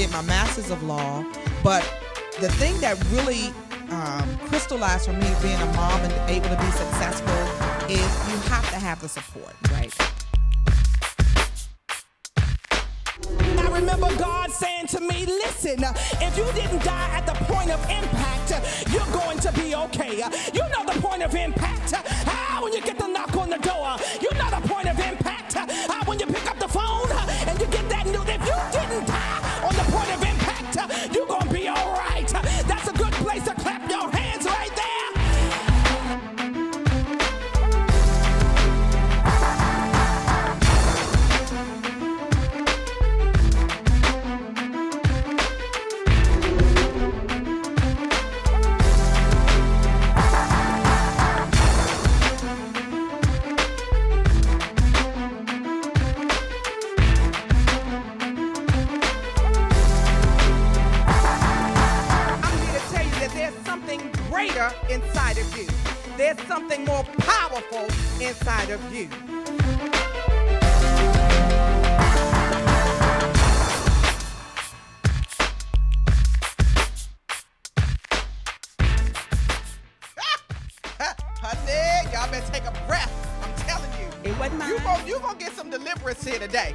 did my master's of law, but the thing that really crystallized for me being a mom and able to be successful is you have to have the support, right? I remember God saying to me, listen, if you didn't die at the point of impact, you're going to be okay. You know the point of impact. When you get the knock on the door, you know the point of impact. When you pick up the phone and you get that news, if you didn't die on the point of impact, you're going to be all right. That's a good place to clap your hands right there. Inside of you. There's something more powerful inside of you. Honey, y'all better take a breath. I'm telling you. It wasn't mine. You gonna get some deliverance here today.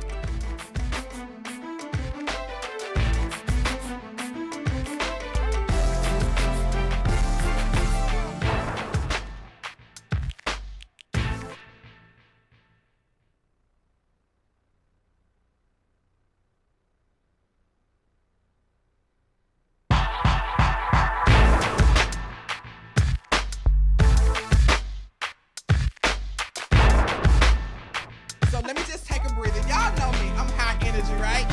So let me just take a breather. Y'all know me. I'm high energy, right?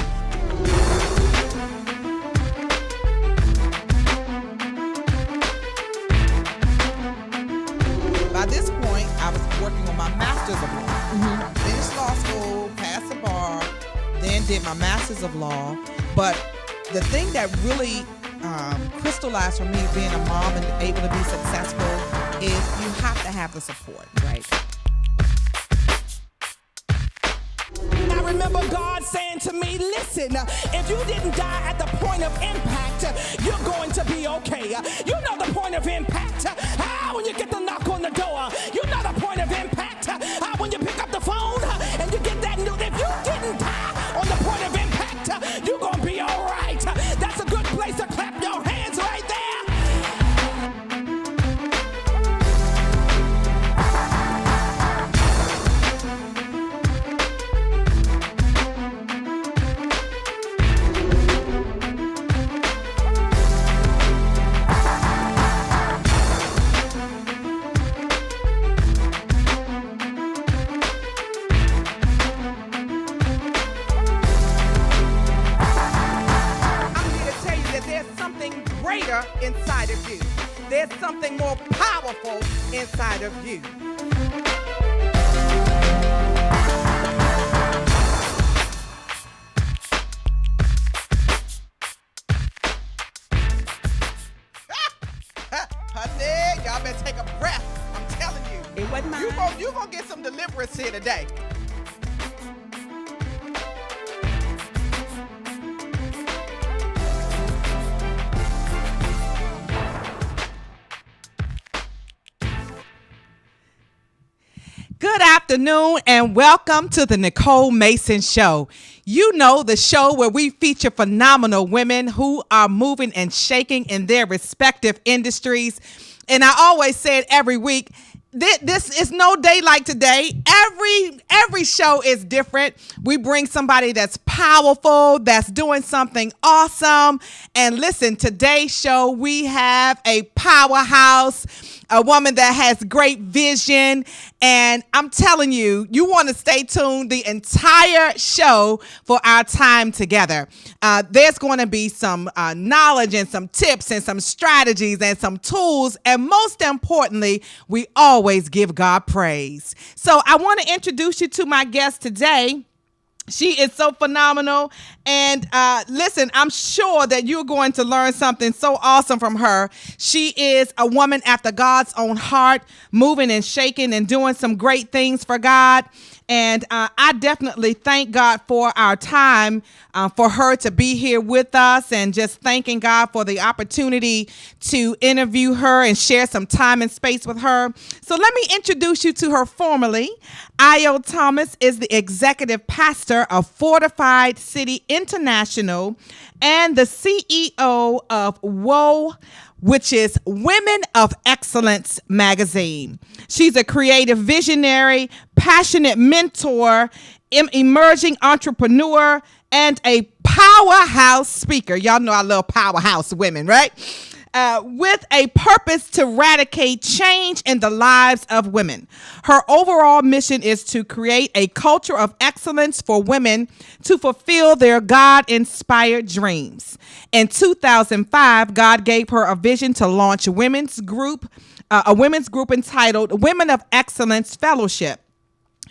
By this point, I was working on my master's of law. Finished law school, passed the bar, then did my master's of law. But the thing that really crystallized for me being a mom and able to be successful is you have to have the support, right? I remember God saying to me, listen, if you didn't die at the point of impact, you're going to be okay. You know the point of impact. When you get the knock on the door, you know the point of impact. When you pick up the phone and you get that news, if you didn't die on the point of impact, you're going to be all right. That's a good place to clap your hands right there. Inside of you. There's something more powerful inside of you. Honey, y'all better take a breath. I'm telling you. It wasn't mine. You gonna get some deliverance here today. Good afternoon and welcome to the Nicole Mason Show. You know, the show where we feature phenomenal women who are moving and shaking in their respective industries. And I always say it every week, this is no day like today. Every show is different. We bring somebody that's powerful, that's doing something awesome. And listen, today's show, we have a powerhouse, a woman that has great vision. And I'm telling you, you want to stay tuned the entire show for our time together. There's going to be some knowledge and some tips and some strategies and some tools. And most importantly, we always give God praise. So I want to introduce you to my guest today. She is so phenomenal. And listen, I'm sure that you're going to learn something so awesome from her. She is a woman after God's own heart, moving and shaking and doing some great things for God. And I definitely thank God for our time, for her to be here with us, and just thanking God for the opportunity to interview her and share some time and space with her. So let me introduce you to her formally. Io Thomas is the executive pastor of Fortified City International and the CEO of WWO, which is Women of Excellence Magazine. She's a creative visionary, passionate mentor, emerging entrepreneur, and a powerhouse speaker. Y'all know I love powerhouse women, right? With a purpose to eradicate change in the lives of women. Her overall mission is to create a culture of excellence for women to fulfill their God-inspired dreams. In 2005, God gave her a vision to launch a women's group entitled Women of Excellence Fellowship,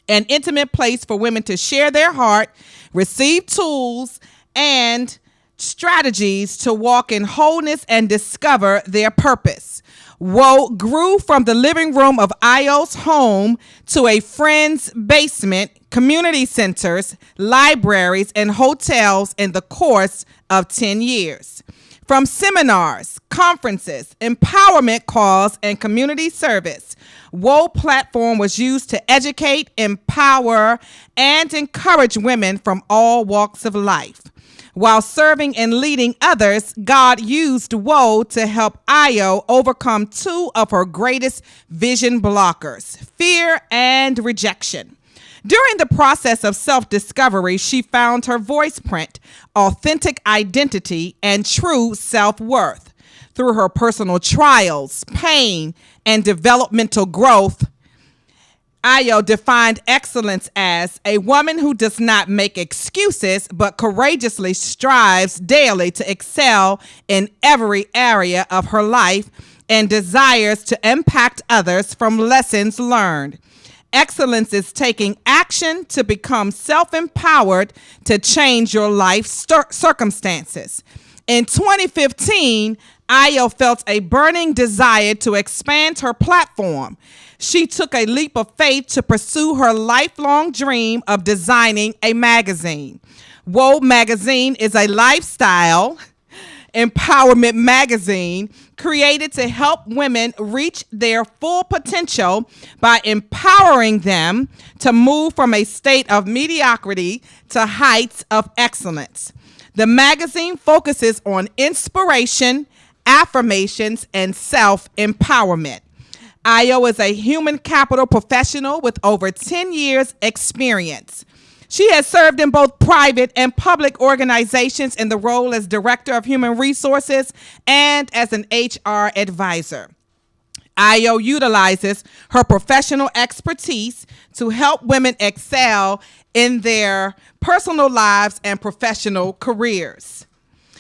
an intimate place for women to share their heart, receive tools, and strategies to walk in wholeness and discover their purpose. WWO grew from the living room of Io's home to a friend's basement, community centers, libraries, and hotels in the course of 10 years. From seminars, conferences, empowerment calls, and community service, WWO platform was used to educate, empower, and encourage women from all walks of life. While serving and leading others, God used WWO to help Io overcome two of her greatest vision blockers, fear and rejection. During the process of self-discovery, she found her voice print, authentic identity, and true self-worth. Through her personal trials, pain, and developmental growth, Io defined excellence as a woman who does not make excuses, but courageously strives daily to excel in every area of her life and desires to impact others from lessons learned. Excellence is taking action to become self-empowered to change your life circumstances. In 2015, Io felt a burning desire to expand her platform. She took a leap of faith to pursue her lifelong dream of designing a magazine. WWO Magazine is a lifestyle empowerment magazine created to help women reach their full potential by empowering them to move from a state of mediocrity to heights of excellence. The magazine focuses on inspiration, affirmations, and self-empowerment. Io is a human capital professional with over 10 years experience. She has served in both private and public organizations in the role as Director of Human Resources and as an HR advisor. Io utilizes her professional expertise to help women excel in their personal lives and professional careers.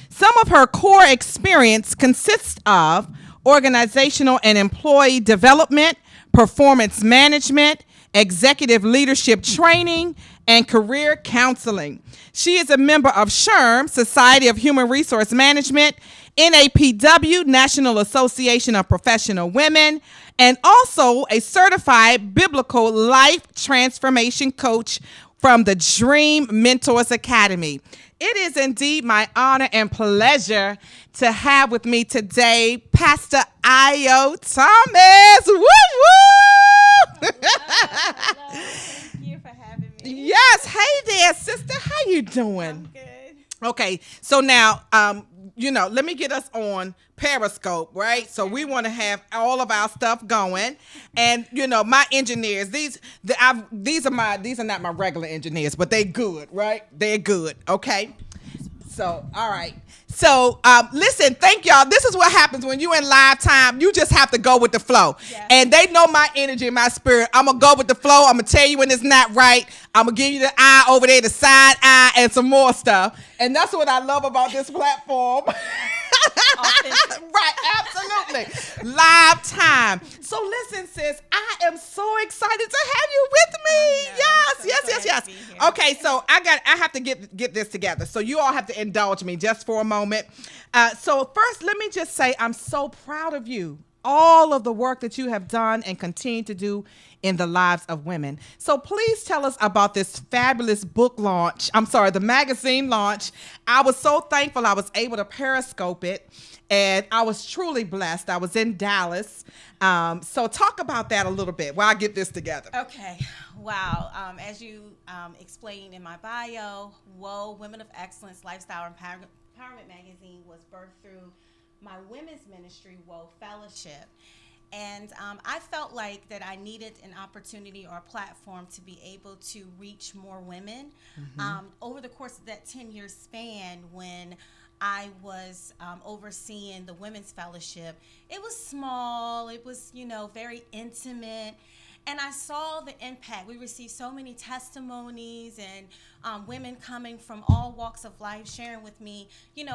Some of her core experience consists of organizational and employee development, performance management, executive leadership training, and career counseling. She is a member of SHRM, Society of Human Resource Management, NAPW, National Association of Professional Women, and also a certified biblical life transformation coach from the Dream Mentors Academy. It is indeed my honor and pleasure to have with me today Pastor Io Thomas. Woo woo! Thank you for having me. Yes. Hey there, sister. How you doing? I'm good. Okay. So now, let me get us on Periscope, right? So we want to have all of our stuff going, and my engineers. These are not my regular engineers, but they good, right? They're good. Okay. So all right. So listen, thank y'all. This is what happens when you in live time. You just have to go with the flow. Yes. And they know my energy, my spirit. I'm going to go with the flow. I'm going to tell you when it's not right. I'm going to give you the eye over there, the side eye, and some more stuff. And that's what I love about this platform. Right, absolutely. Live time. So listen, sis, I am so excited to have you with me. Yes. Okay, so I have to get this together. So you all have to indulge me just for a moment. So first, let me just say I'm so proud of you. all of the work that you have done and continue to do in the lives of women. So please tell us about this fabulous book launch. I'm sorry, the magazine launch. I was so thankful I was able to Periscope it, and I was truly blessed. I was in Dallas. So talk about that a little bit while I get this together. Okay. Wow. As you explained in my bio, WWO Women of Excellence Lifestyle Empowerment Magazine was birthed through my women's ministry, WWO Fellowship. And I felt like that I needed an opportunity or a platform to be able to reach more women. Over the course of that 10-year span, when I was overseeing the women's fellowship, it was small, it was, very intimate. And I saw the impact. We received so many testimonies and women coming from all walks of life sharing with me,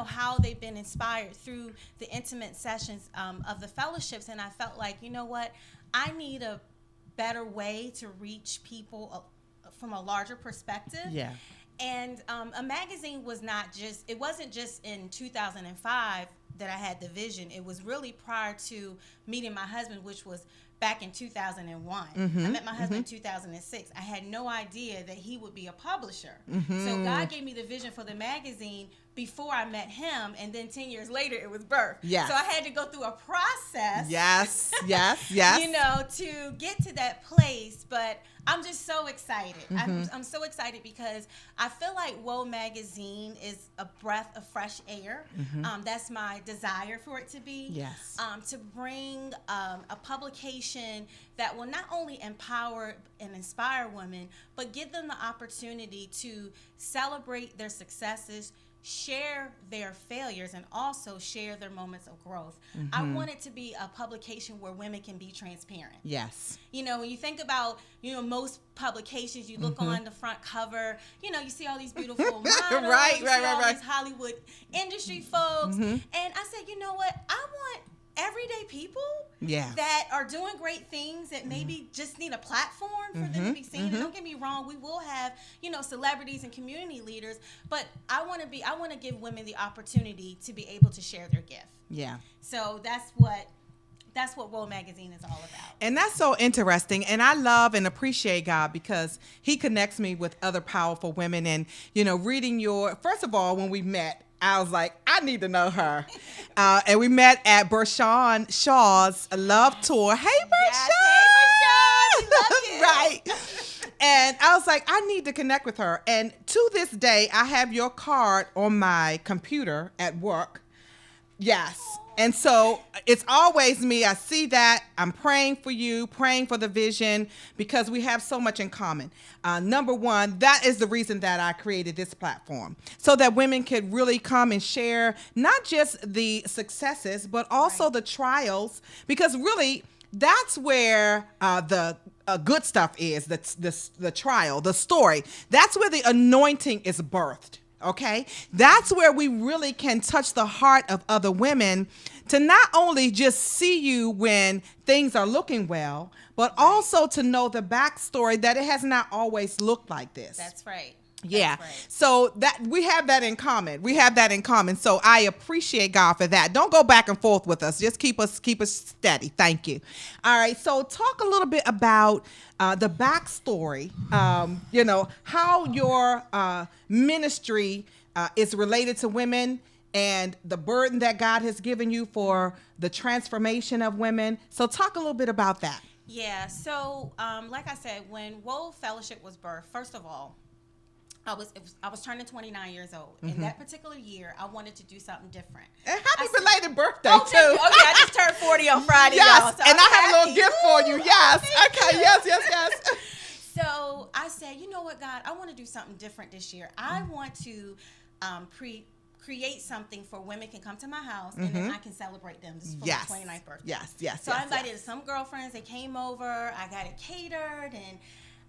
how they've been inspired through the intimate sessions of the fellowships. And I felt like, you know what, I need a better way to reach people from a larger perspective. Yeah. And a magazine it wasn't just in 2005 that I had the vision. It was really prior to meeting my husband, which was back in 2001. I met my husband in 2006. I had no idea that he would be a publisher. So God gave me the vision for the magazine before I met him, and then 10 years later it was birth. Yes. So I had to go through a process. Yes. To get to that place. But I'm just so excited. I'm so excited because I feel like WWO Magazine is a breath of fresh air. That's my desire for it to be. Yes. To bring a publication that will not only empower and inspire women, but give them the opportunity to celebrate their successes, share their failures, and also share their moments of growth. I want it to be a publication where women can be transparent. Yes. When you think about, most publications, you look on the front cover, you see all these beautiful models, Right. these Hollywood industry folks. And I said, you know what? I want everyday people that are doing great things that maybe just need a platform for them to be seen. And don't get me wrong, we will have, celebrities and community leaders, but I want to give women the opportunity to be able to share their gift. Yeah. So that's what WWO Magazine is all about. And that's so interesting. And I love and appreciate God because he connects me with other powerful women. And, reading first of all, when we met, I was like, I need to know her. And we met at Bershawn Shaw's Love Tour. Hey, Bershawn! Yes, hey, Bershawn! We love you. Right. And I was like, I need to connect with her. And to this day, I have your card on my computer at work. Yes. And so it's always me. I see that. I'm praying for you, praying for the vision, because we have so much in common. Number one, that is the reason that I created this platform, so that women could really come and share not just the successes, but also the trials, because really that's where the good stuff is, the trial, the story. That's where the anointing is birthed. Okay, that's where we really can touch the heart of other women to not only just see you when things are looking well, but also to know the backstory that it has not always looked like this. That's right. Yeah. That's right. So that we have that in common. So I appreciate God for that. Don't go back and forth with us. Just keep us steady. Thank you. All right. So talk a little bit about the backstory. How your ministry is related to women and the burden that God has given you for the transformation of women. So talk a little bit about that. Yeah. So, like I said, when WWO Fellowship was birthed, first of all, I was turning 29 years old. In that particular year, I wanted to do something different. And happy belated birthday, too. too. Oh, yeah, I just turned 40 on Friday, yes, y'all. So and I have a little happy. gift for you. Yes. Okay, yes. So I said, you know what, God, I want to do something different this year. I want to create something for women can come to my house and then I can celebrate them for Yes. my 29th birthday. Yes. So I invited some girlfriends. They came over. I got it catered, and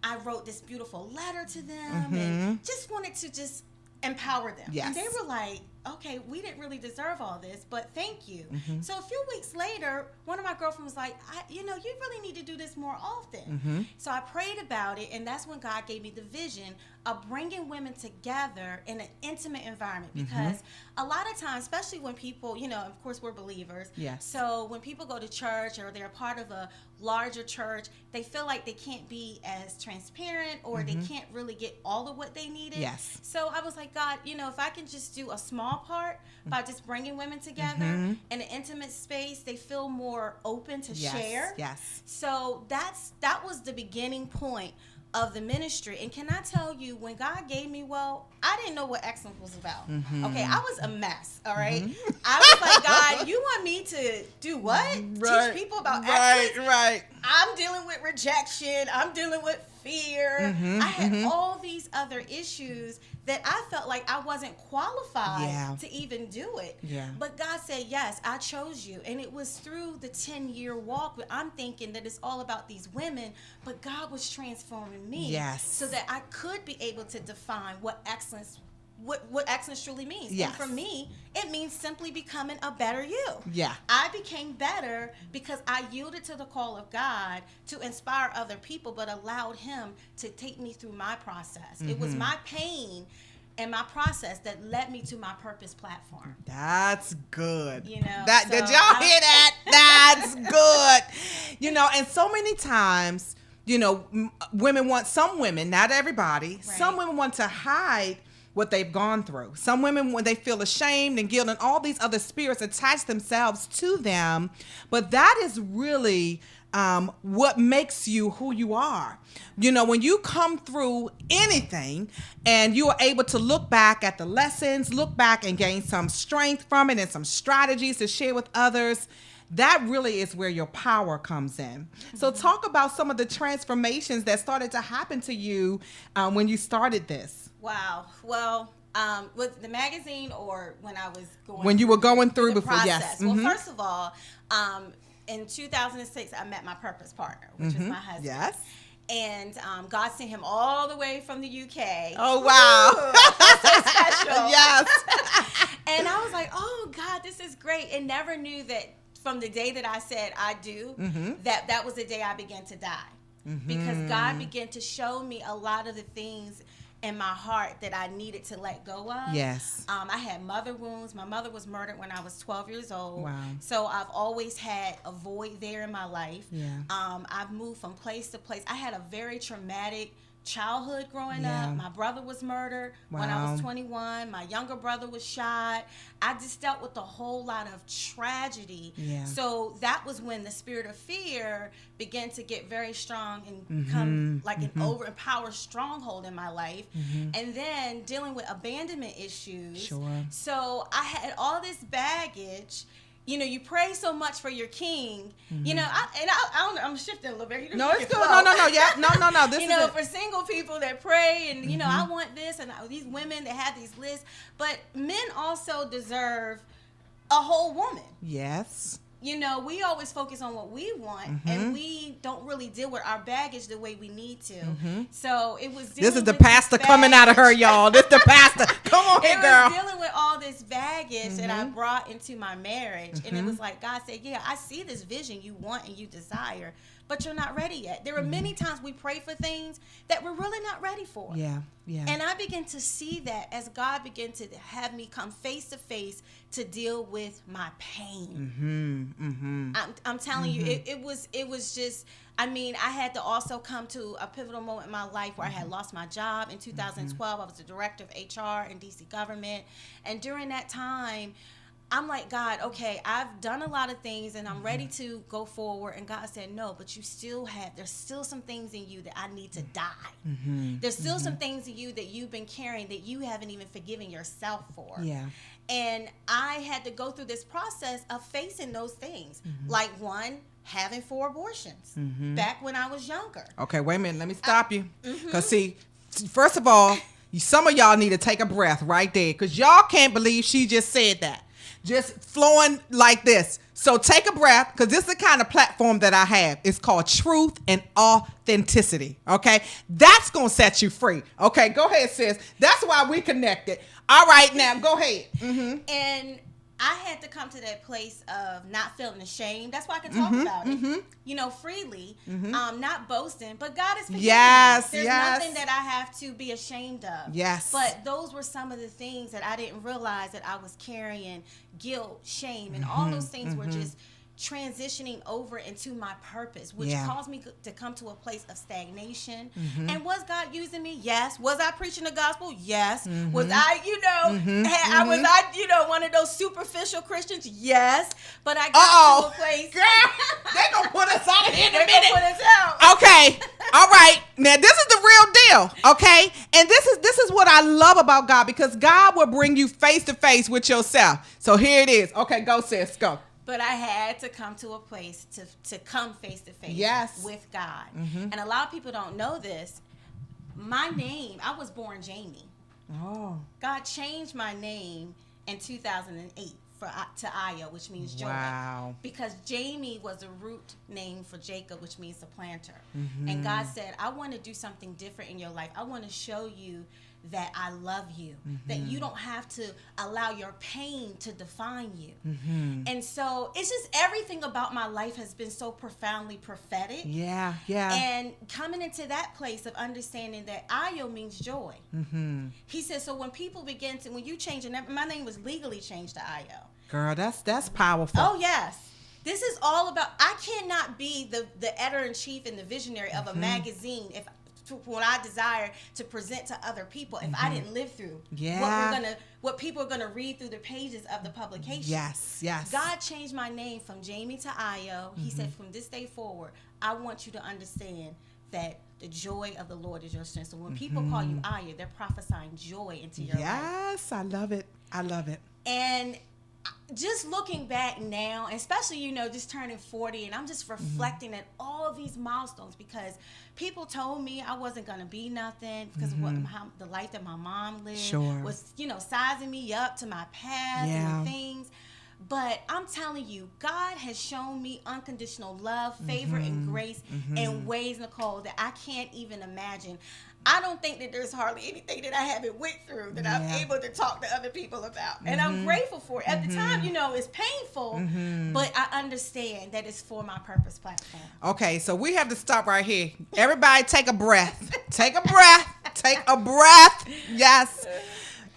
I wrote this beautiful letter to them and just wanted to just empower them. Yes. And they were like, okay, we didn't really deserve all this, but thank you. So a few weeks later, one of my girlfriends was like, you really need to do this more often. So I prayed about it, and that's when God gave me the vision bringing women together in an intimate environment, because a lot of times, especially when people, of course we're believers. Yes. So when people go to church or they're part of a larger church, they feel like they can't be as transparent, or they can't really get all of what they needed. Yes. So I was like, God, if I can just do a small part by just bringing women together in an intimate space, they feel more open to share. Yes. So that was the beginning point of the ministry. And can I tell you, when God gave me I didn't know what excellence was about. Okay, I was a mess, all right? I was like, God, you want me to do what? Right. Teach people about excellence? Right. I'm dealing with rejection. I'm dealing with fear. I had all these other issues that I felt like I wasn't qualified to even do it. Yeah. But God said, yes, I chose you. And it was through the 10-year walk where I'm thinking that it's all about these women, but God was transforming me so that I could be able to define what excellence truly means. Yes. And for me, it means simply becoming a better you. Yeah. I became better because I yielded to the call of God to inspire other people, but allowed him to take me through my process. It was my pain and my process that led me to my purpose platform. That's good. Did y'all hear that? That's good. And so many times, some women, not everybody, some women want to hide what they've gone through. Some women, when they feel ashamed and guilt and all these other spirits attach themselves to them, but that is really what makes you who you are. When you come through anything and you are able to look back at the lessons, look back and gain some strength from it and some strategies to share with others, that really is where your power comes in. So talk about some of the transformations that started to happen to you when you started this. Wow. Well, with the magazine, or when I was going when you were going through the before, process. yes. Well, first of all, in 2006, I met my purpose partner, which is my husband. Yes. And God sent him all the way from the UK. Oh, wow. So special. Yes. And I was like, oh, God, this is great. And never knew that from the day that I said I do, that was the day I began to die. Because God began to show me a lot of the things in my heart that I needed to let go of. Yes. I had mother wounds. My mother was murdered when I was 12 years old. Wow. So I've always had a void there in my life. Yeah. I've moved from place to place. I had a very traumatic childhood growing up. My brother was murdered when I was 21. My younger brother was shot. I just dealt with a whole lot of tragedy. Yeah. So that was when the spirit of fear began to get very strong and become like an overpowered stronghold in my life. And then dealing with abandonment issues. Sure. So I had all this baggage. You pray so much for your king. I'm shifting a little bit. No, it's good. No. Yeah, no. This is for single people that pray and I want this, and these women that have these lists. But men also deserve a whole woman. Yes. We always focus on what we want, and we don't really deal with our baggage the way we need to. So it was. This is the pastor coming out of her, y'all. This the pastor. Come on here, girl. It was dealing with all this baggage that I brought into my marriage, and it was like God said, "Yeah, I see this vision you want and you desire, but you're not ready yet." There are many times we pray for things that we're really not ready for. Yeah. And I began to see that as God began to have me come face to face to deal with my pain. I'm telling you, it was just, I had to also come to a pivotal moment in my life where I had lost my job in 2012. I was the director of HR in DC government. And during that time, I'm like, God, okay, I've done a lot of things and I'm ready to go forward. And God said, no, but there's still some things in you that I need to die. There's still some things in you that you've been carrying that you haven't even forgiven yourself for. Yeah. And I had to go through this process of facing those things. Like one, having 4 abortions back when I was younger. Okay, wait a minute. Let me stop you. Because see, first of all, some of y'all need to take a breath right there. Because y'all can't believe she just said that. Just flowing like this. So take a breath, because this is the kind of platform that I have. It's called Truth and Authenticity. Okay? That's going to set you free. Okay, go ahead, sis. That's why we connected. All right, now go ahead. And I had to come to that place of not feeling ashamed. That's why I can talk about it, freely, not boasting. But God is forgiving me. There's nothing that I have to be ashamed of. Yes. But those were some of the things that I didn't realize that I was carrying: guilt, shame, and all those things were just transitioning over into my purpose, which caused me to come to a place of stagnation. And was God using me? Yes. Was I preaching the gospel? Yes. Was I, was I, one of those superficial Christians? Yes. But I got to a place. Girl, they're going to put us out here in a minute. They're going to put us out. Okay. All right. Now, this is the real deal. Okay. And this is what I love about God, because God will bring you face to face with yourself. So here it is. Okay. Go, sis. Go. But I had to come to a place to come face to face with God. And a lot of people don't know this. My name, I was born Jamie. Oh. God changed my name in 2008 to Aya, which means joy. Wow. Because Jamie was a root name for Jacob, which means supplanter. And God said, I want to do something different in your life. I want to show you that I love you, that you don't have to allow your pain to define you. And so it's just everything about my life has been so profoundly prophetic. Yeah. And coming into that place of understanding that Ayo means joy. He says, so when people begin to, when you change your name, my name was legally changed to Ayo. Girl, that's powerful. Oh, yes. This is all about, I cannot be the editor-in-chief and the visionary of a magazine what I desire to present to other people if I didn't live through what people are gonna read through the pages of the publication. Yes. God changed my name from Jamie to Ayo. He said, from this day forward, I want you to understand that the joy of the Lord is your strength. So when people call you Ayo, they're prophesying joy into your life. Yes, I love it. And just looking back now, especially, just turning 40, and I'm just reflecting at all these milestones, because people told me I wasn't going to be nothing because of the life that my mom lived was, sizing me up to my past and things. But I'm telling you, God has shown me unconditional love, favor, and grace in ways, Nicole, that I can't even imagine. I don't think that there's hardly anything that I haven't went through that I'm able to talk to other people about. And I'm grateful for it. At the time, it's painful, but I understand that it's for my purpose platform. Okay, so we have to stop right here. Everybody take a breath. Take a breath. Yes.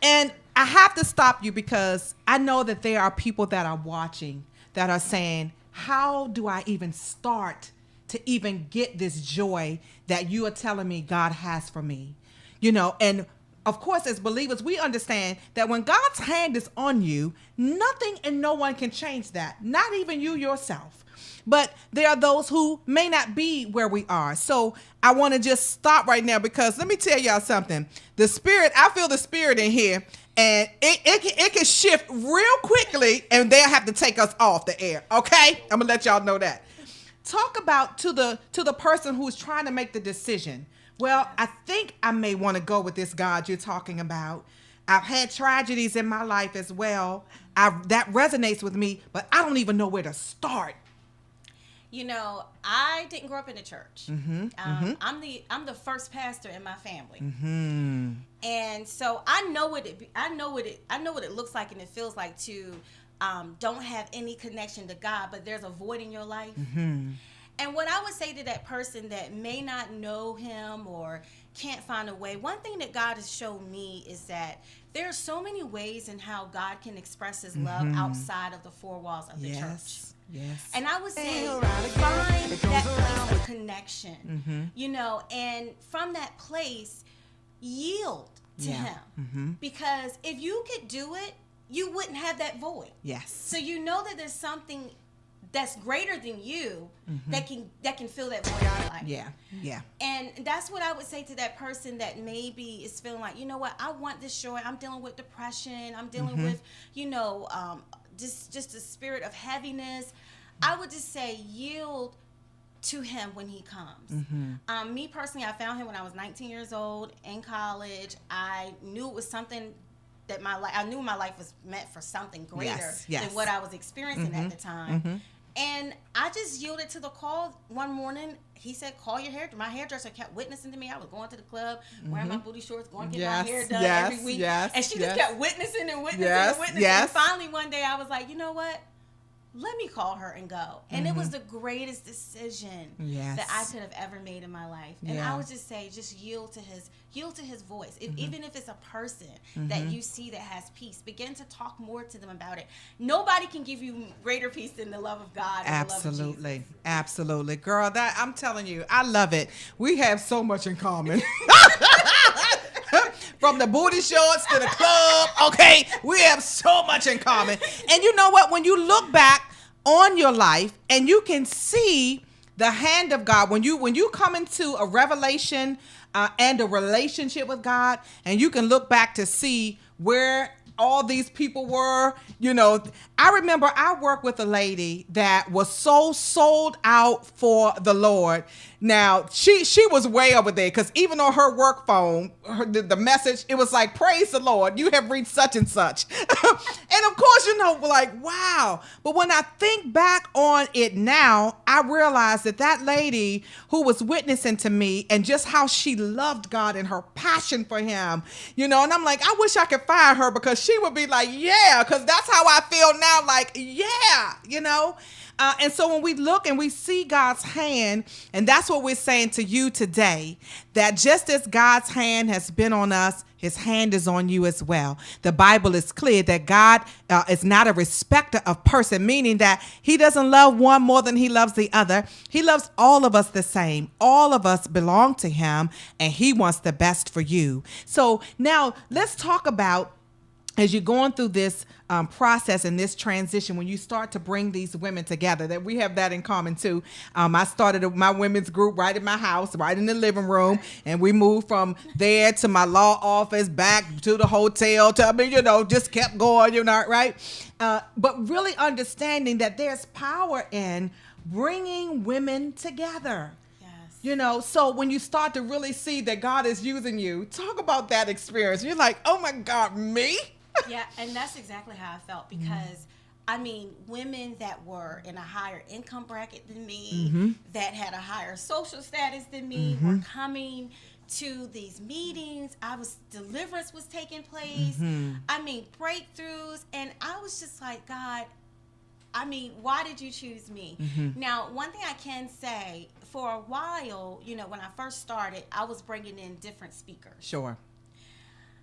And I have to stop you, because I know that there are people that are watching that are saying, how do I even start to even get this joy that you are telling me God has for me? And of course, as believers, we understand that when God's hand is on you, nothing and no one can change that, not even you yourself. But there are those who may not be where we are. So I want to just stop right now, because let me tell y'all something. The spirit, I feel the spirit in here, and it can shift real quickly, and they'll have to take us off the air. Okay? I'm going to let y'all know that. Talk about to the person who's trying to make the decision. Well, I think I may want to go with this God you're talking about. I've had tragedies in my life as well. That resonates with me, but I don't even know where to start. I didn't grow up in the church. I'm the first pastor in my family, and so I know what it looks like and it feels like to don't have any connection to God, but there's a void in your life. And what I would say to that person that may not know Him or can't find a way, one thing that God has shown me is that there are so many ways in how God can express His love outside of the four walls of the church. Yes. And I would say find that place of connection, and from that place, yield to Him. Because if you could do it, you wouldn't have that void. Yes. So that there's something that's greater than you that can fill that void in your life. Yeah. And that's what I would say to that person that maybe is feeling like, I want this joy. I'm dealing with depression. I'm dealing with, just a spirit of heaviness. I would just say yield to Him when He comes. Me personally, I found Him when I was 19 years old in college. I knew it was something that I knew my life was meant for something greater than what I was experiencing at the time. And I just yielded to the call one morning. He said, call your hairdresser. My hairdresser kept witnessing to me. I was going to the club, wearing my booty shorts, going to get my hair done every week. And she just kept witnessing and witnessing and witnessing. And finally one day I was like, you know what? Let me call her and go. And it was the greatest decision that I could have ever made in my life. And I would just say, just yield to his voice. Even if it's a person that you see that has peace, begin to talk more to them about it. Nobody can give you greater peace than the love of God. Absolutely. And the love of Jesus. Absolutely. Girl, that I'm telling you, I love it. We have so much in common. From the booty shorts to the club, okay? We have so much in common. And you know what? When you look back on your life and you can see the hand of God, when you come into a revelation and a relationship with God, and you can look back to see where all these people were, I remember I worked with a lady that was so sold out for the Lord. Now, she was way over there, because even on her work phone, the message, it was like, praise the Lord, you have reached such and such. And of course, like, wow. But when I think back on it now, I realize that lady who was witnessing to me and just how she loved God and her passion for him, and I'm like, I wish I could find her, because she would be like, yeah, because that's how I feel now, like, yeah, and so when we look and we see God's hand, and that's what we're saying to you today, that just as God's hand has been on us, his hand is on you as well. The Bible is clear that God is not a respecter of person, meaning that he doesn't love one more than he loves the other. He loves all of us the same. All of us belong to him, and he wants the best for you. So now let's talk about, as you're going through this process and this transition, when you start to bring these women together, that we have that in common too. I started my women's group right in my house, right in the living room, and we moved from there to my law office, back to the hotel, just kept going, right? But really understanding that there's power in bringing women together. So when you start to really see that God is using you, talk about that experience. You're like, oh my God, me? Yeah, and that's exactly how I felt, because women that were in a higher income bracket than me, that had a higher social status than me, were coming to these meetings. Deliverance was taking place. Breakthroughs, and I was just like, God, why did you choose me? Now, one thing I can say, for a while, when I first started, I was bringing in different speakers. Sure.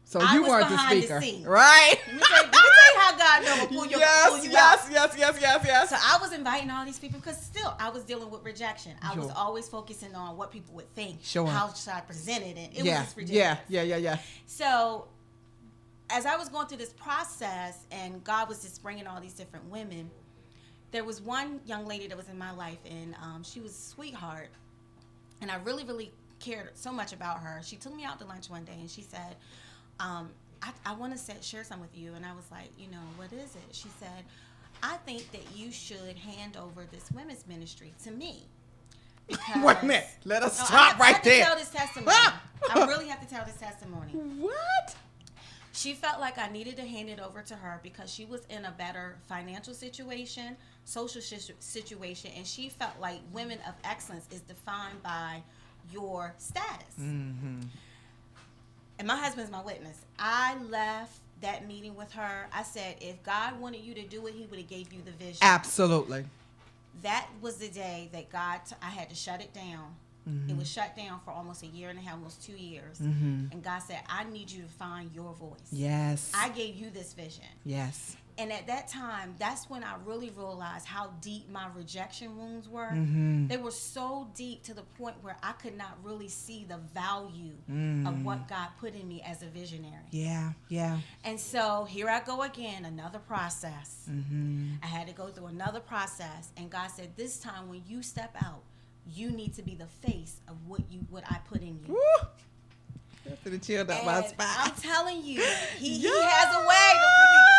So you weren't the speaker, right? Let me tell you how God knows will pull you out. Yes. So I was inviting all these people, because still I was dealing with rejection. I was always focusing on what people would think. Sure. How should I present it? And it was just ridiculous. Yeah. So as I was going through this process, and God was just bringing all these different women, there was one young lady that was in my life, and she was a sweetheart, and I really, really cared so much about her. She took me out to lunch one day, and she said, I want to share some with you. And I was like, what is it? She said, I think that you should hand over this women's ministry to me. Because, wait a minute. Let us stop right there. I have to tell this testimony. I really have to tell this testimony. What? She felt like I needed to hand it over to her because she was in a better financial situation, social situation, and she felt like women of excellence is defined by your status. And my husband's my witness. I left that meeting with her. I said, if God wanted you to do it, he would have gave you the vision. Absolutely. That was the day that I had to shut it down. It was shut down for almost a year and a half, almost 2 years. And God said, I need you to find your voice. Yes. I gave you this vision. Yes. And at that time, that's when I really realized how deep my rejection wounds were. They were so deep to the point where I could not really see the value of what God put in me as a visionary. Yeah. And so here I go again, another process. I had to go through another process. And God said, this time when you step out, you need to be the face of what I put in you. Woo! To chilled up my spine. I'm telling you, he has a way.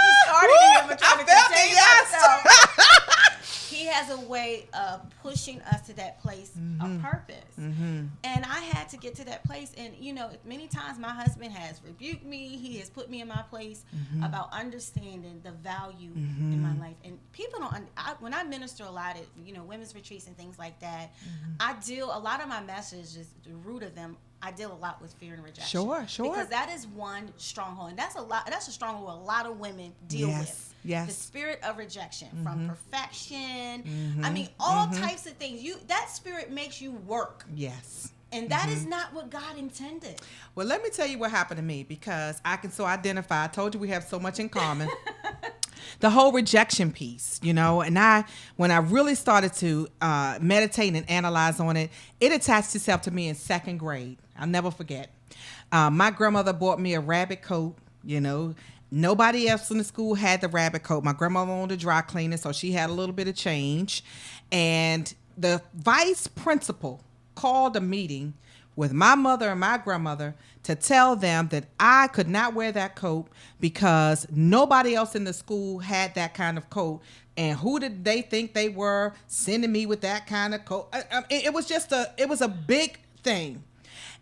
He started it, but trying to contain myself. He has a way of pushing us to that place of purpose. And I had to get to that place. And, you know, many times my husband has rebuked me. He has put me in my place about understanding the value in my life. And people don't, when I minister a lot at, you know, women's retreats and things like that, a lot of my messages, the root of them, I deal a lot with fear and rejection. Sure. Because that is one stronghold. And that's a stronghold a lot of women deal with. Yes. The spirit of rejection from perfection. I mean, all types of things. That spirit makes you work. Yes. And that is not what God intended. Well, let me tell you what happened to me, because I can so identify. I told you we have so much in common. The whole rejection piece, you know, and when I really started to meditate and analyze on it, it attached itself to me in second grade. I'll never forget. My grandmother bought me a rabbit coat, you know. Nobody else in the school had the rabbit coat. My grandmother owned a dry cleaner, so she had a little bit of change. And the vice principal called a meeting with my mother and my grandmother to tell them that I could not wear that coat because nobody else in the school had that kind of coat. And who did they think they were sending me with that kind of coat? It was a big thing.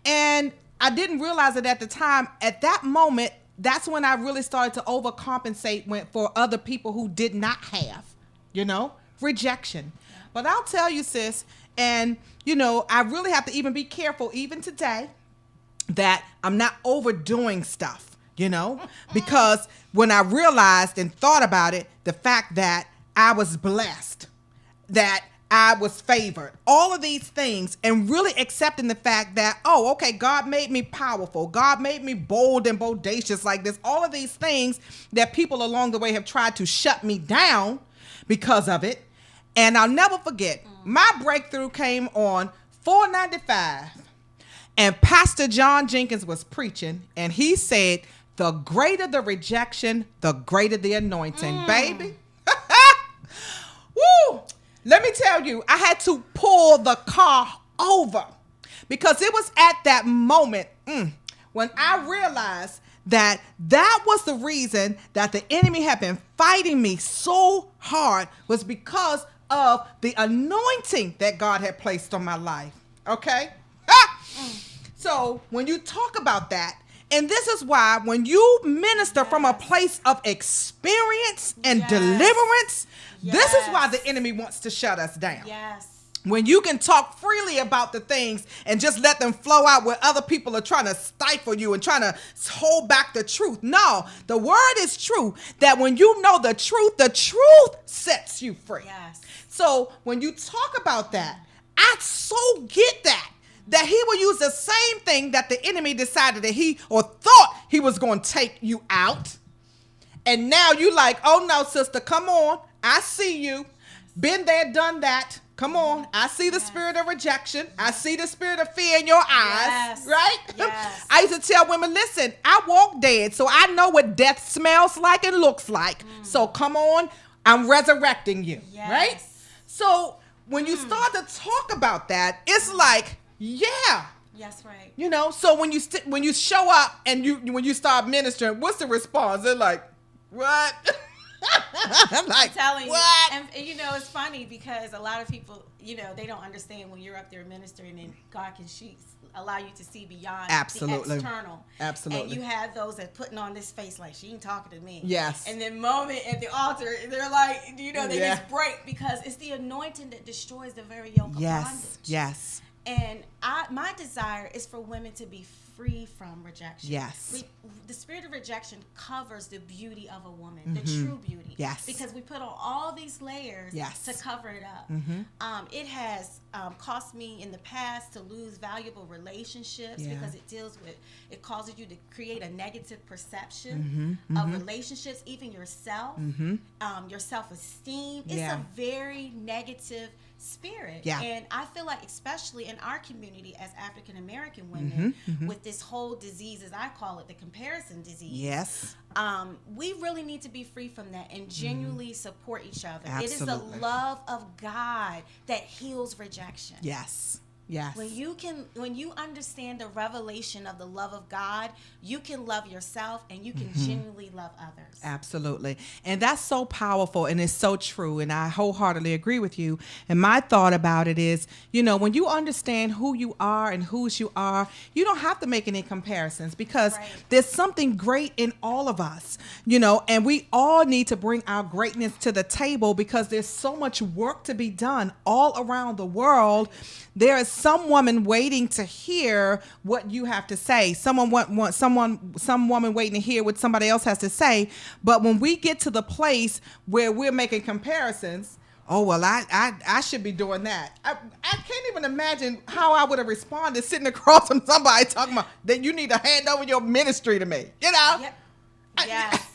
And I didn't realize it at the time. At that moment, that's when I really started to overcompensate for other people who did not have, you know, rejection. But I'll tell you, sis, and, you know, I really have to even be careful, even today, that I'm not overdoing stuff, you know, because when I realized and thought about it, the fact that I was blessed, that I was favored, all of these things, and really accepting the fact that, oh, okay, God made me powerful. God made me bold and bodacious like this. All of these things that people along the way have tried to shut me down because of it. And I'll never forget, my breakthrough came on 495. And Pastor John Jenkins was preaching, and he said, the greater the rejection, the greater the anointing, baby. Woo! Let me tell you, I had to pull the car over because it was at that moment when I realized that was the reason that the enemy had been fighting me so hard, was because of the anointing that God had placed on my life. Okay? So when you talk about that, and this is why when you minister from a place of experience and deliverance, this is why the enemy wants to shut us down. Yes. When you can talk freely about the things and just let them flow out where other people are trying to stifle you and trying to hold back the truth. No, the word is true, that when you know the truth sets you free. Yes. So when you talk about that, I so get that he will use the same thing that the enemy decided that thought he was going to take you out. And now you like, oh no, sister, come on. I see you. Been there, done that. Come on. I see the spirit of rejection. I see the spirit of fear in your eyes. Right? Yes. I used to tell women, listen, I walk dead, so I know what death smells like and looks like. So come on, I'm resurrecting you. Yes. Right? So when you start to talk about that, it's like, yeah. Yes, right. You know, so when you show up and when you start ministering, what's the response? They're like, what? I'm like, I'm telling what? you. And you know, it's funny because a lot of people, you know, they don't understand when you're up there ministering and God can allow you to see beyond the external. Absolutely. And you have those that putting on this face like, she ain't talking to me. Yes. And then moment at the altar, they're like, you know, they just break because it's the anointing that destroys the very yoke of bondage. Yes. And my desire is for women to be free from rejection. Yes. The spirit of rejection covers the beauty of a woman, the true beauty. Yes. Because we put on all these layers to cover it up. It has cost me in the past to lose valuable relationships because it causes you to create a negative perception of relationships, even yourself, your self-esteem. It's a very negative spirit. Yeah. And I feel like, especially in our community as African American women, with this whole disease, as I call it, the comparison disease. Yes. We really need to be free from that and genuinely support each other. Absolutely. It is the love of God that heals rejection. Yes. Yes. When you understand the revelation of the love of God, you can love yourself and you can genuinely love others. Absolutely. And that's so powerful and it's so true. And I wholeheartedly agree with you. And my thought about it is, when you understand who you are and whose you are, you don't have to make any comparisons because there's something great in all of us, and we all need to bring our greatness to the table because there's so much work to be done all around the world. There is some woman waiting to hear what you have to say. Some woman waiting to hear what somebody else has to say. But when we get to the place where we're making comparisons, oh, well, I should be doing that. I can't even imagine how I would have responded sitting across from somebody talking about that you need to hand over your ministry to me. Yep. Yes.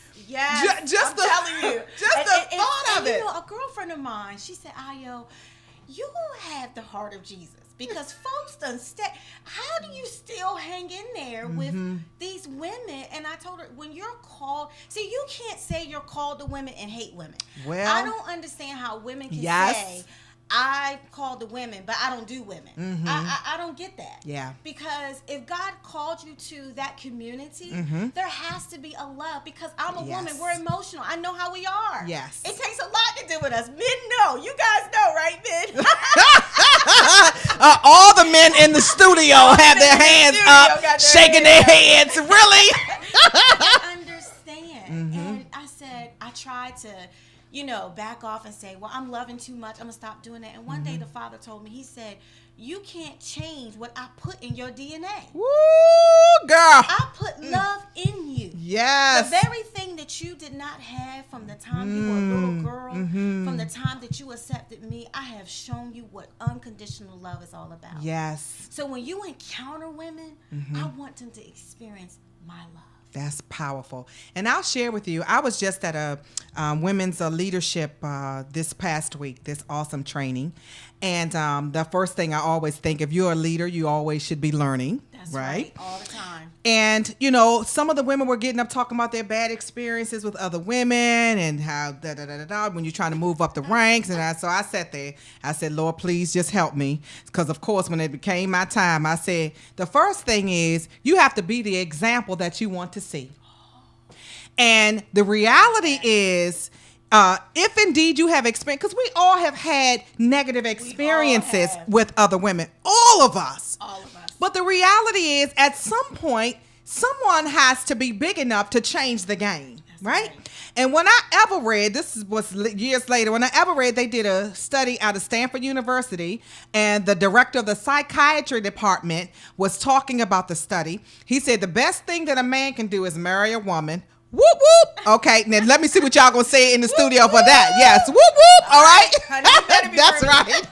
Just I'm telling you. Just the thought of it. A girlfriend of mine, she said, Ayo, you have the heart of Jesus. Because folks done how do you still hang in there with these women? And I told her, when you're called, see, you can't say you're called to women and hate women. Well, I don't understand how women can say, I call the women, but I don't do women. I don't get that. Yeah. Because if God called you to that community, there has to be a love. Because I'm a woman. We're emotional. I know how we are. Yes. It takes a lot to do with us. Men know. You guys know, right, men? All the men in the studio have their hands up, shaking their heads. Really? I understand. And I said, I tried to, back off and say, well, I'm loving too much. I'm going to stop doing that. And one day the Father told me, he said, you can't change what I put in your DNA. Woo, girl. I put love in you. Yes. The very thing that you did not have from the time you were a little girl, from the time that you accepted me, I have shown you what unconditional love is all about. Yes. So when you encounter women, I want them to experience my love. That's powerful. And I'll share with you, I was just at a women's leadership this past week, this awesome training. And the first thing I always think, if you're a leader, you always should be learning. That's right. All the time. And, some of the women were getting up talking about their bad experiences with other women and how when you're trying to move up the ranks. And so I sat there. I said, Lord, please just help me. Because, of course, when it became my time, I said, the first thing is you have to be the example that you want to see. And the reality is, if indeed you have experience, because we all have had negative experiences with other women, all of us. But the reality is, at some point, someone has to be big enough to change the game, right? And when I ever read, was years later, when I ever read, they did a study out of Stanford University, and the director of the psychiatry department was talking about the study. He said the best thing that a man can do is marry a woman. Whoop, whoop. Okay, now let me see what y'all gonna say in the studio for that. Yes, whoop, whoop. All right. That's right.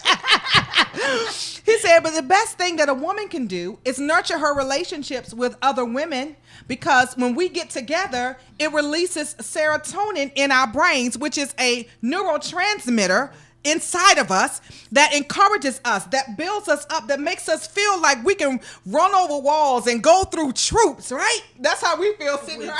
He said, but the best thing that a woman can do is nurture her relationships with other women, because when we get together, it releases serotonin in our brains, which is a neurotransmitter inside of us that encourages us, that builds us up, that makes us feel like we can run over walls and go through troops, right? That's how we feel sitting here,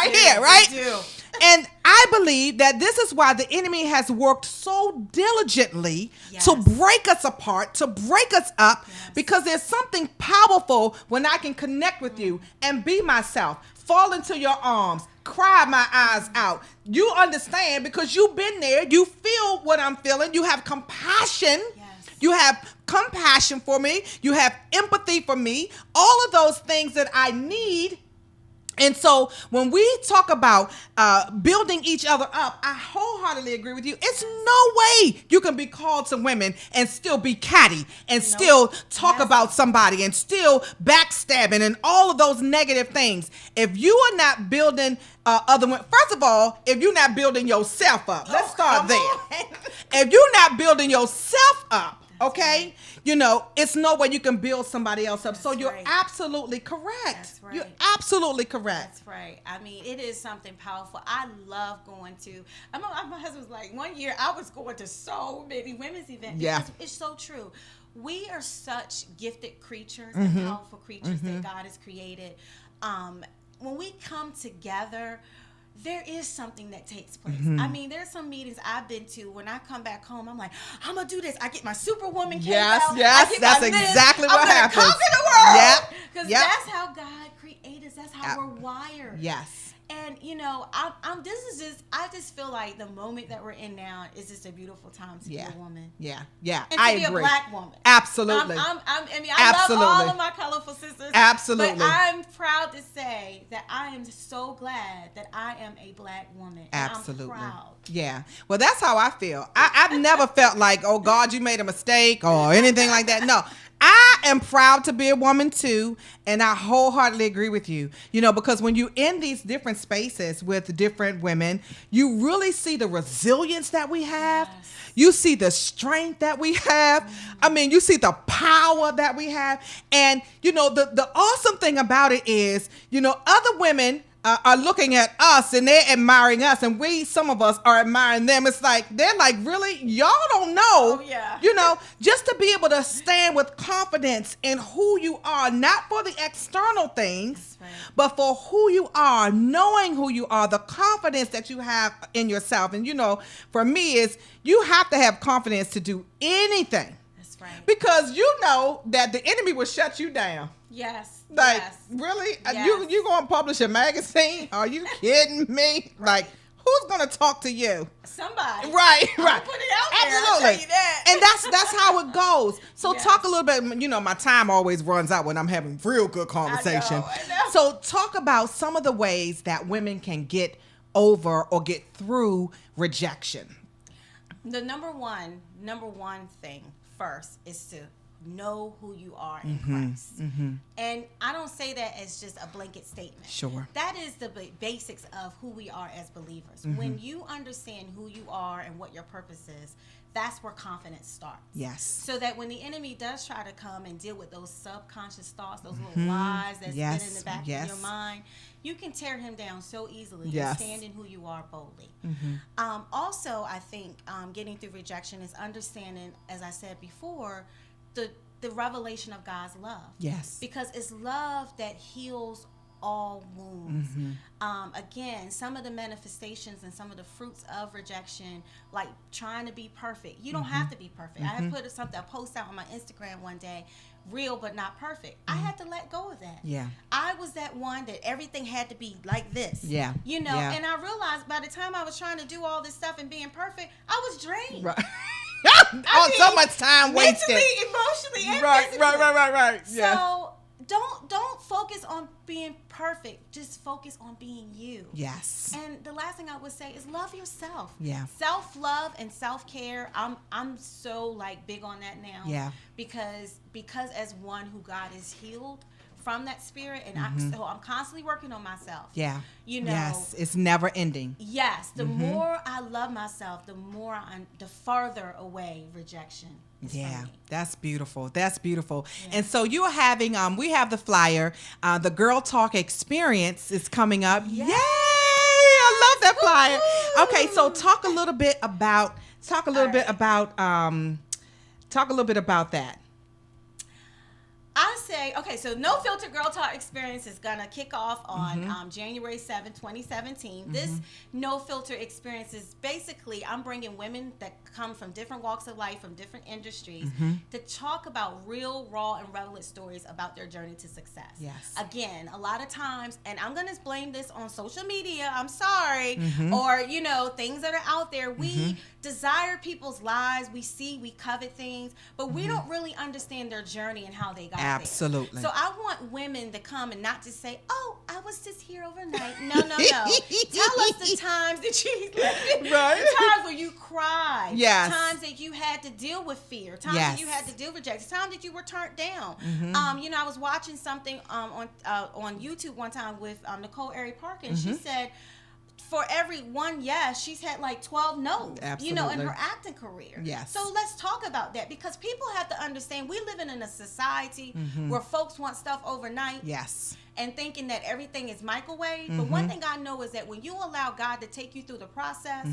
right? We do. And I believe that this is why the enemy has worked so diligently to break us apart, to break us up, because there's something powerful when I can connect with you and be myself, fall into your arms, cry my eyes out. You understand because you've been there. You feel what I'm feeling. You have compassion. You have compassion for me. You have empathy for me. All of those things that I need. And so when we talk about building each other up, I wholeheartedly agree with you. It's no way you can be called to women and still be catty and still talk about somebody and still backstabbing and all of those negative things. If you are not building other women, first of all, if you're not building yourself up, let's start there. If you're not building yourself up, okay, it's no way you can build somebody else up. So you're absolutely correct. That's right. You're absolutely correct. That's right. I mean, it is something powerful. I love going to, my husband was like, one year I was going to so many women's events. Yeah. It's so true. We are such gifted creatures and powerful creatures that God has created. When we come together, there is something that takes place. Mm-hmm. I mean, there's some meetings I've been to when I come back home, I'm like, I'm going to do this. I get my superwoman cape Yes, out. yes, I get that's my exactly this. what I'm gonna happens. conquer the world. Yep, Because yep. that's how God created us. That's how we're wired. Yes. And I just feel like the moment that we're in now is just a beautiful time to be a woman. Yeah. And to I be agree. a black woman. Absolutely. I love all of my colorful sisters. Absolutely. But I'm proud to say that I am so glad that I am a black woman. And Absolutely. I'm proud. Yeah. Well, that's how I feel. I've never felt like, oh, God, you made a mistake or anything like that. No. I am proud to be a woman too, and I wholeheartedly agree with you. You know, because when you're in these different spaces with different women, you really see the resilience that we have. Yes. You see the strength that we have. Mm-hmm. I mean, you see the power that we have. And, you know, the awesome thing about it is, you know, other women are looking at us and they're admiring us, and some of us are admiring them. It's like, they're like, really? Y'all don't know. Oh, yeah. You know, just to be able to stand with confidence in who you are, not for the external things, right, but for who you are, knowing who you are, the confidence that you have in yourself. And, you know, for me is you have to have confidence to do anything. That's right. Because you know that the enemy will shut you down. Yes. Like, yes. really? Yes. You going to publish a magazine? Are you kidding me? Right. Like, who's going to talk to you? Somebody. Right. Put it out there. Absolutely. I'll tell you that. And that's how it goes. So Yes. talk a little bit, you know, my time always runs out when I'm having real good conversation. I know. So talk about some of the ways that women can get over or get through rejection. The number one thing first is to know who you are in Christ. Mm-hmm. And I don't say that as just a blanket statement. Sure. That is the basics of who we are as believers. Mm-hmm. When you understand who you are and what your purpose is, that's where confidence starts. Yes. So that when the enemy does try to come and deal with those subconscious thoughts, those little lies that's been in the back of your mind, you can tear him down so easily and stand in who you are boldly. Mm-hmm. Also, I think getting through rejection is understanding, as I said before, the revelation of God's love. Yes. Because it's love that heals all wounds. Mm-hmm. Again, some of the manifestations and some of the fruits of rejection, like trying to be perfect. You don't have to be perfect. I had put a post out on my Instagram one day, real but not perfect. I had to let go of that. Yeah. I was that one that everything had to be like this. Yeah. You know, and I realized by the time I was trying to do all this stuff and being perfect, I was drained. Right. So much time wasted. Mentally, emotionally, and right, physically. right. Yeah. So don't focus on being perfect. Just focus on being you. Yes. And the last thing I would say is love yourself. Yeah. Self-love and self-care. I'm so like big on that now. Yeah. Because as one who God is healed from that spirit, and I'm constantly working on myself. Yeah. You know. Yes. It's never ending. Yes. The more I love myself, the farther away rejection is from me. That's beautiful. That's beautiful. Yeah. And so you're having, we have the flyer. The Girl Talk Experience is coming up. Yes. Yay! I love that flyer. Woo-hoo! Okay, so talk a little bit about that. I say, okay, so No Filter Girl Talk Experience is going to kick off on January 7, 2017. This No Filter Experience is basically, I'm bringing women that come from different walks of life, from different industries, to talk about real, raw, and relevant stories about their journey to success. Yes. Again, a lot of times, and I'm going to blame this on social media, I'm sorry, or, you know, things that are out there. We desire people's lives. We covet things, but we don't really understand their journey and how they got there. Absolutely. So I want women to come and not just say, oh, I was just here overnight. No. Tell us the times that you lived. Right. The times where you cried. Yes. Times that you had to deal with fear. Times that you had to deal with rejection. Times that you were turned down. You know, I was watching something on YouTube one time with Nicole Parker, and she said, for every one yes, she's had like 12 no's, you know, in her acting career. Yes. So let's talk about that, because people have to understand we live in a society where folks want stuff overnight. Yes. and thinking that everything is microwave. But one thing I know is that when you allow God to take you through the process,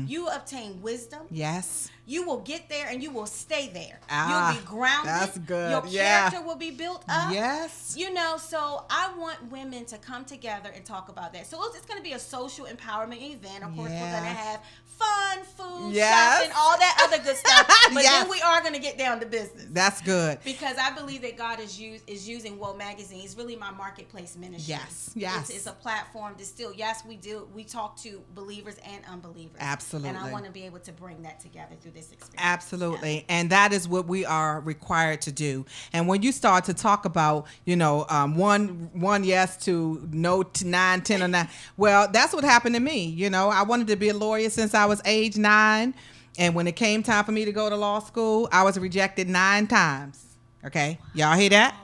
you obtain wisdom. Yes. You will get there and you will stay there. Ah, You'll be grounded. that's good. Your Yeah. character will be built up. Yes. You know, so I want women to come together and talk about that. So it's going to be a social empowerment event. Of course, we're going to have fun, food, Yes. shopping, all that other good stuff. But Yes. then we are going to get down to business. That's good. Because I believe that God is using WWO Magazine. It's really my marketplace ministry. Yes, yes. It's a platform to still, yes, we talk to believers and unbelievers. Absolutely. And I want to be able to bring that together through this experience. Absolutely. Yeah. And that is what we are required to do. And when you start to talk about, one yes to no to 9, 10 or 9, well, that's what happened to me. I wanted to be a lawyer since I was age 9. And when it came time for me to go to law school, I was rejected 9 times. Okay. Y'all hear that?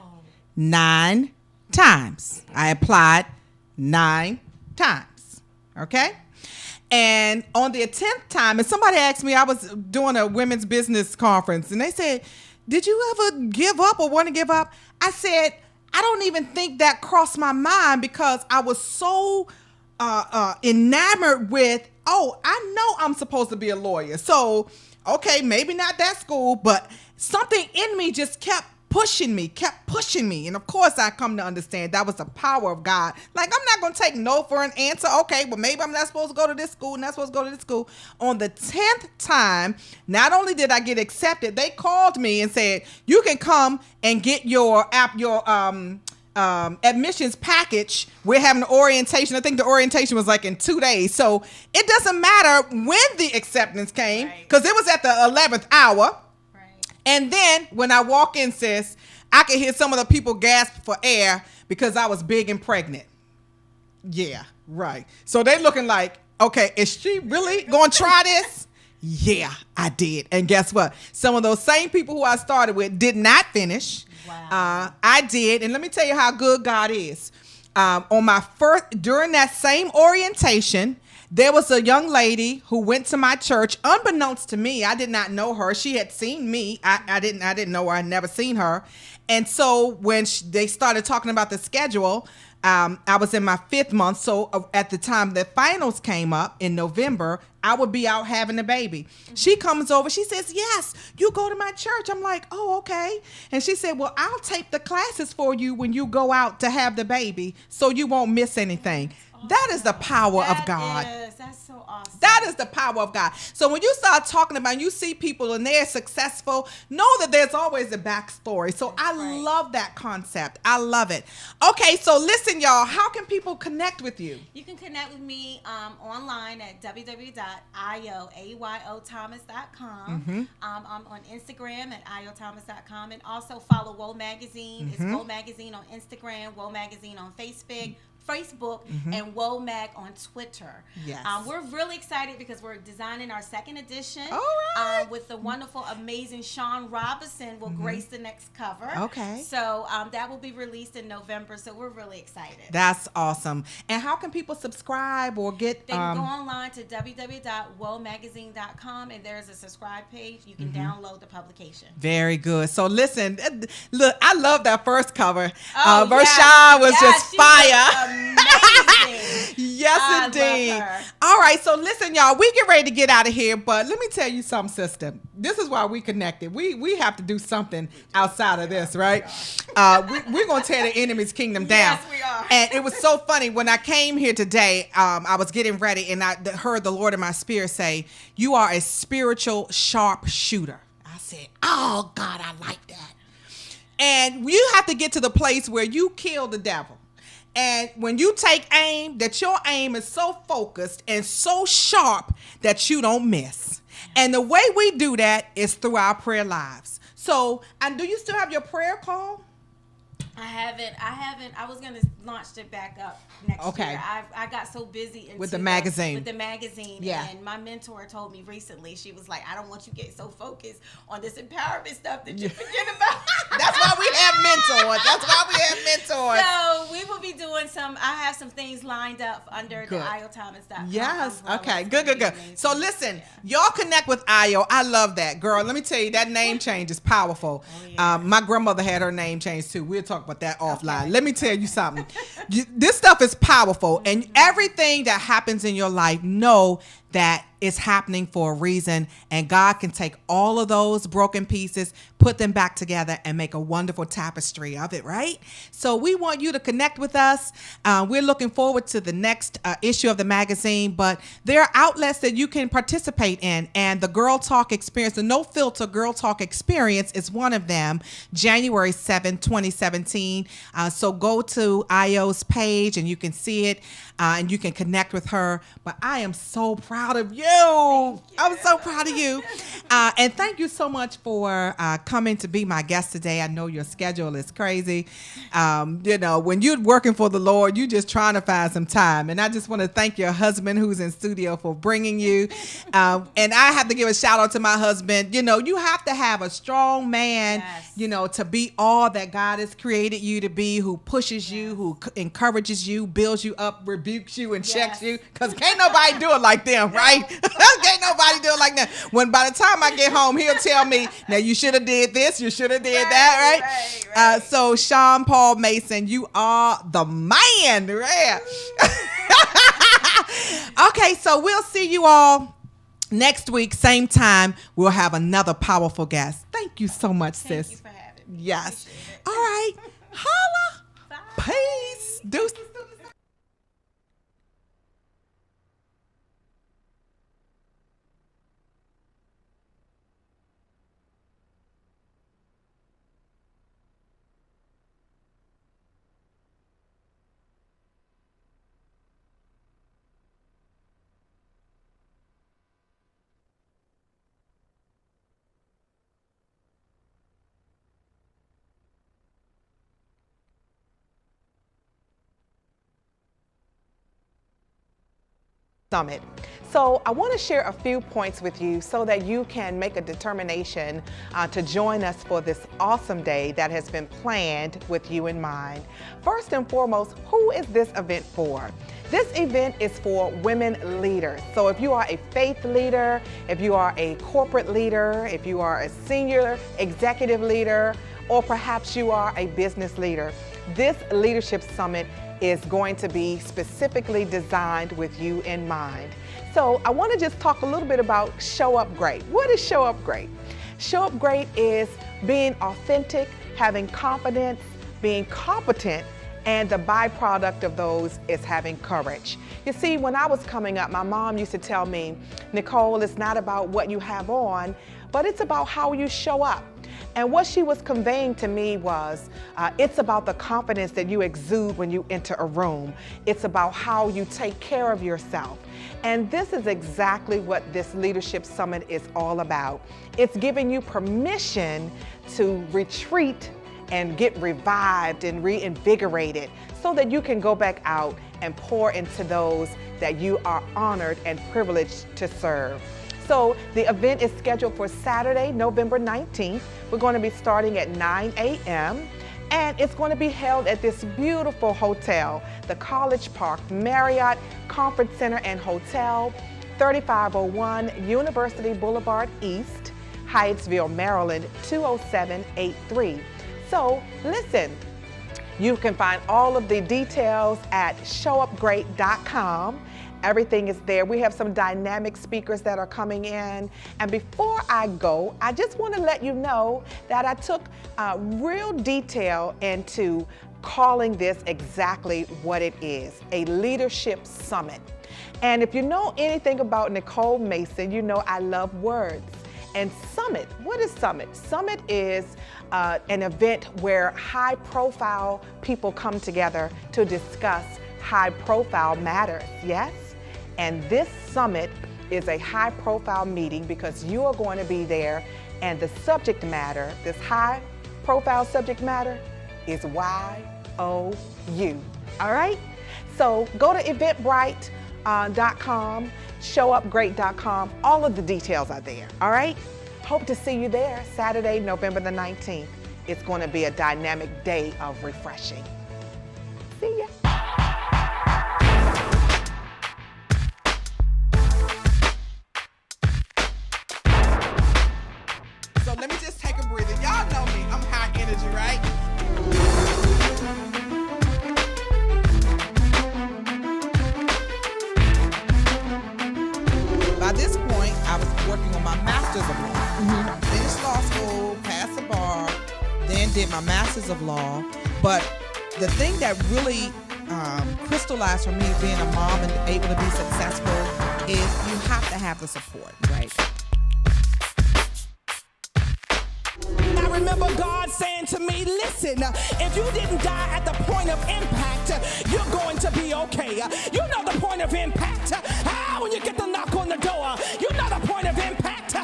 9 times. I applied 9 times. Okay. And on the 10th time, and somebody asked me, I was doing a women's business conference, and they said, did you ever give up or want to give up? I said, I don't even think that crossed my mind, because I was so enamored with, I know I'm supposed to be a lawyer. So, okay, maybe not that school, but something in me just kept pushing me. And of course, I come to understand that was the power of God. Like, I'm not going to take no for an answer. Okay, well, maybe I'm not supposed to go to this school, not supposed to go to this school. On the 10th time, not only did I get accepted, they called me and said, you can come and get your admissions package. We're having an orientation. I think the orientation was like in 2 days. So it doesn't matter when the acceptance came, because it was at the 11th hour. And then when I walk in, sis, I could hear some of the people gasp for air because I was big and pregnant. Yeah, right. So they looking like, okay, is she really going to try this? Yeah, I did. And guess what? Some of those same people who I started with did not finish. Wow. I did. And let me tell you how good God is. During that same orientation, there was a young lady who went to my church, unbeknownst to me. I did not know her. She had seen me. I didn't know her. I'd never seen her. And so when they started talking about the schedule, I was in my 5th month. So at the time the finals came up in November, I would be out having a baby. She comes over. She says, yes, you go to my church. I'm like, oh, okay. And she said, well, I'll tape the classes for you when you go out to have the baby so you won't miss anything. That is the power of God. That's so awesome. That is the power of God. So when you start talking about, you see people and they're successful, know that there's always a backstory. So I love that concept. I love it. Okay, so listen, y'all, how can people connect with you? You can connect with me online at www.ayothomas.com. I'm on Instagram at ayothomas.com, and also follow WWO Magazine. It's WWO Magazine on Instagram, WWO Magazine on Facebook, and WWO Mag on Twitter. Yes. We're really excited because we're designing our 2nd edition. All right. With the wonderful, amazing Sean Robinson will grace the next cover. Okay. So that will be released in November. So we're really excited. That's awesome. And how can people subscribe or get? They can go online to www.wowmagazine.com, and there's a subscribe page. You can download the publication. Very good. So listen, look, I love that first cover. Oh, Vershawn was just she's fire. Amazing. Yes, I indeed. love her. All right, so listen, y'all, we get ready to get out of here, but let me tell you something, sister. This is why we connected. We have to do something outside of this, right? We're going to tear the enemy's kingdom down. Yes, we are. And it was so funny. When I came here today, I was getting ready, and I heard the Lord in my spirit say, you are a spiritual sharpshooter. I said, oh, God, I like that. And you have to get to the place where you kill the devil. And when you take aim, that your aim is so focused and so sharp that you don't miss. And the way we do that is through our prayer lives. So, and do you still have your prayer call? I haven't. I was going to launch it back up next year. I got so busy with the magazine. Yeah. And my mentor told me recently, she was like, I don't want you to get so focused on this empowerment stuff that you forget about. That's what why we have mentors. That's why we have mentors. So we will be doing I have some things lined up under the IoThomas.com. Yes. umbrella. Okay. It's Good. gonna be amazing. So listen, y'all connect with Io. I love that, girl. Let me tell you, that name change is powerful. My grandmother had her name changed too. We'll talk about that offline. Okay. Let me tell you something. This stuff is powerful, and everything that happens in your life, know that it's happening for a reason, and God can take all of those broken pieces, put them back together, and make a wonderful tapestry of it, right? So we want you to connect with us. We're looking forward to the next issue of the magazine, but there are outlets that you can participate in, and the Girl Talk Experience, the No Filter Girl Talk Experience is one of them, January 7, 2017. So go to IO's page, and you can see it, and you can connect with her. But I am so proud of you. I'm so proud of you. And thank you so much for coming to be my guest today. I know your schedule is crazy. When you're working for the Lord, you're just trying to find some time. And I just want to thank your husband who's in studio for bringing you. And I have to give a shout out to my husband. You have to have a strong man, to be all that God has created you to be, who pushes you, who encourages you, builds you up, rebukes you, and checks you. Because can't nobody do it like them, right? Can't nobody do it like that. When by the time I get home, he'll tell me, now you should have did this, you should have did that, right? So Sean Paul Mason, you are the man, right? Okay, so we'll see you all next week, same time. We'll have another powerful guest. Thank you so much, sis. Thank you for having me. Yes. All right. Holla. Bye. Peace. Deuces. Summit. So I want to share a few points with you so that you can make a determination to join us for this awesome day that has been planned with you in mind. First and foremost, who is this event for? This event is for women leaders. So if you are a faith leader, if you are a corporate leader, if you are a senior executive leader, or perhaps you are a business leader, this leadership summit is going to be specifically designed with you in mind. So I want to just talk a little bit about Show Up Great. What is Show Up Great? Show Up Great is being authentic, having confidence, being competent, and the byproduct of those is having courage. You see, when I was coming up, my mom used to tell me, Nicole, it's not about what you have on, but it's about how you show up. And what she was conveying to me was, it's about the confidence that you exude when you enter a room. It's about how you take care of yourself. And this is exactly what this Leadership Summit is all about. It's giving you permission to retreat and get revived and reinvigorated so that you can go back out and pour into those that you are honored and privileged to serve. So the event is scheduled for Saturday, November 19th. We're going to be starting at 9 a.m. and it's going to be held at this beautiful hotel, the College Park Marriott Conference Center and Hotel, 3501 University Boulevard East, Hyattsville, Maryland, 20783. So listen, you can find all of the details at showupgreat.com. Everything is there. We have some dynamic speakers that are coming in. And before I go, I just want to let you know that I took real detail into calling this exactly what it is, a leadership summit. And if you know anything about Nicole Mason, you know I love words. And summit, what is summit? Summit is an event where high-profile people come together to discuss high-profile matters, yes? And this summit is a high-profile meeting because you are going to be there, and the subject matter, this high-profile subject matter, is YOU, all right? So go to eventbrite.com, showupgreat.com, all of the details are there, all right? Hope to see you there Saturday, November the 19th. It's going to be a dynamic day of refreshing. See ya. So let me just take a breather. Y'all know me. I'm high energy, right? By this point, I was working on my master's of law. Finished law school, passed the bar, then did my master's of law. But the thing that really crystallized for me being a mom and able to be successful is you have to have the support, right? I remember God saying to me, listen, if you didn't die at the point of impact, you're going to be okay. You know the point of impact. When you get the knock on the door, you know the point of impact.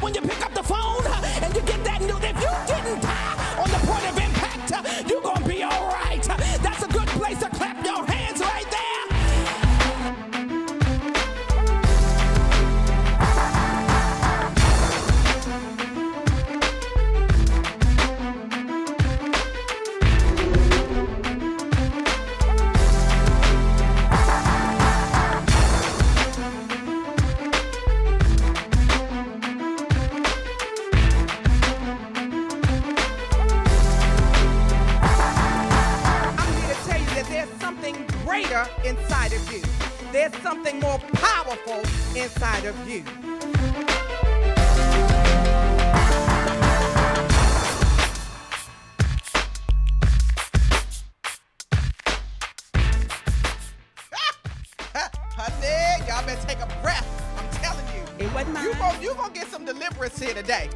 When you pick up the phone and you get that news, if you didn't die on the point of impact, you're going to be all right. That's a good place to clap your hands right there. Inside of you. There's something more powerful inside of you. Honey, y'all better take a breath. I'm telling you. It wasn't mine. You gonna get some deliverance here today.